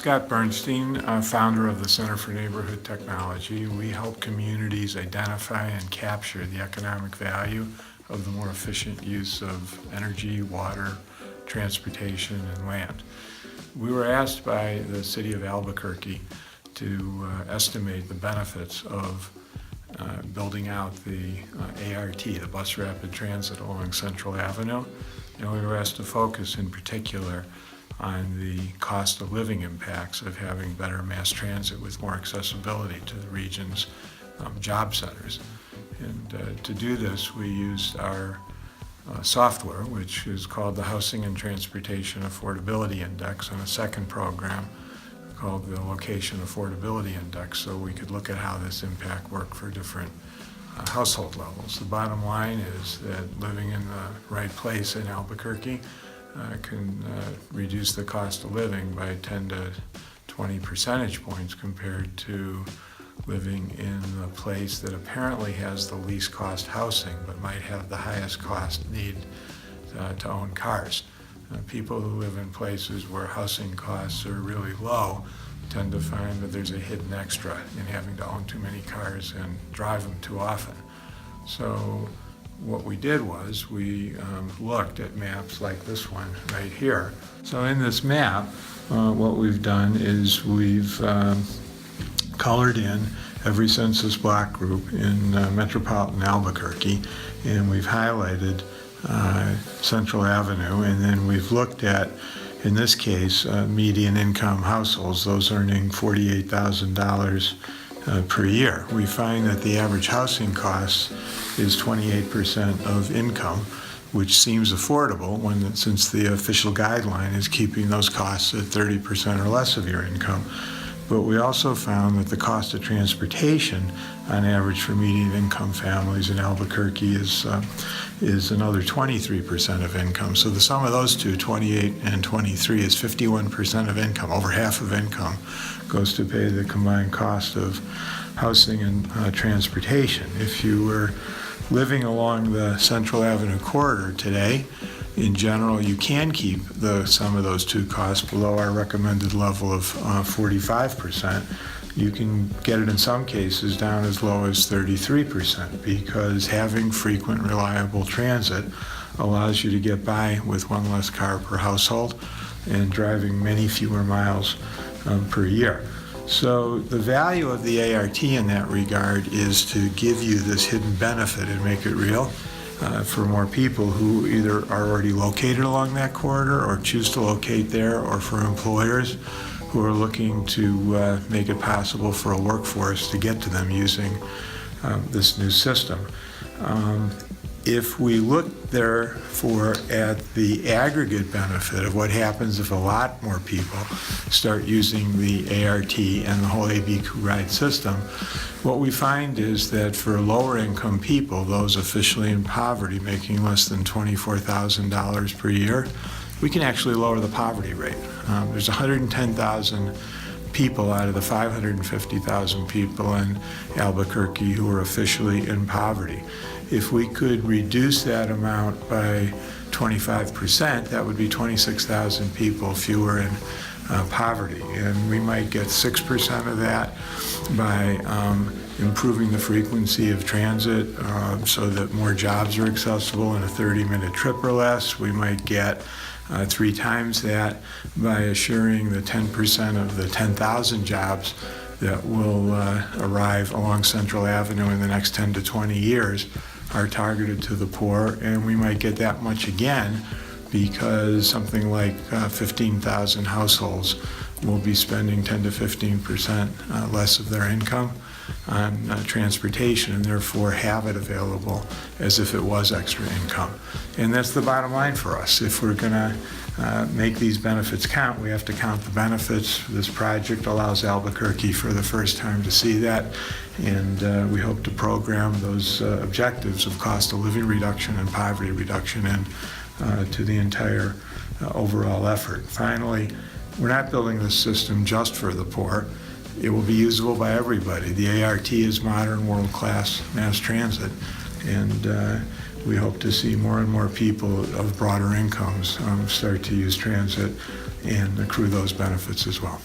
Scott Bernstein, founder of the Center for Neighborhood Technology. We help communities identify and capture the economic value of the more efficient use of energy, water, transportation, and land. We were asked by the city of Albuquerque to estimate the benefits of building out the ART, the Bus Rapid Transit along Central Avenue, and we were asked to focus in particular on the cost of living impacts of having better mass transit with more accessibility to the region's job centers. And to do this, we used our software, which is called the Housing and Transportation Affordability Index, and a second program called the Location Affordability Index, so we could look at how this impact worked for different household levels. The bottom line is that living in the right place in Albuquerque can reduce the cost of living by 10 to 20 percentage points compared to living in a place that apparently has the least cost housing but might have the highest cost need to own cars. People who live in places where housing costs are really low tend to find that there's a hidden extra in having to own too many cars and drive them too often. So what we did was we looked at maps like this one right here. So in this map, what we've done is we've colored in every census block group in metropolitan Albuquerque, and we've highlighted Central Avenue, and then we've looked at, in this case, median income households, those earning $48,000 per year. We find that the average housing cost is 28% of income, which seems affordable since the official guideline is keeping those costs at 30% or less of your income. But we also found that the cost of transportation on average for median income families in Albuquerque is another 23% of income. So the sum of those two, 28 and 23, is 51% of income. Over half of income goes to pay the combined cost of housing and transportation. If you were living along the Central Avenue corridor today, in general, you can keep the sum of those two costs below our recommended level of 45%. You can get it in some cases down as low as 33% because having frequent, reliable transit allows you to get by with one less car per household and driving many fewer miles per year. So the value of the ART in that regard is to give you this hidden benefit and make it real. For more people who either are already located along that corridor or choose to locate there, or for employers who are looking to make it possible for a workforce to get to them using this new system. If we look therefore at the aggregate benefit of what happens if a lot more people start using the ART and the whole ABQ ride system, what we find is that for lower income people, those officially in poverty making less than $24,000 per year, we can actually lower the poverty rate. There's 110,000 people out of the 550,000 people in Albuquerque who are officially in poverty. If we could reduce that amount by 25%, that would be 26,000 people fewer in poverty. And we might get 6% of that by improving the frequency of transit so that more jobs are accessible in a 30-minute trip or less. We might get 3 times that by assuring that 10% of the 10,000 jobs that will arrive along Central Avenue in the next 10 to 20 years are targeted to the poor, and we might get that much again because something like 15,000 households will be spending 10 to 15% less of their income on transportation, and therefore have it available as if it was extra income. And that's the bottom line for us. If we're going to make these benefits count, we have to count the benefits. This project allows Albuquerque for the first time to see that, and we hope to program those objectives of cost of living reduction and poverty reduction to the entire overall effort. Finally, we're not building this system just for the poor. It will be usable by everybody. The ART is modern, world-class mass transit, and we hope to see more and more people of broader incomes start to use transit and accrue those benefits as well.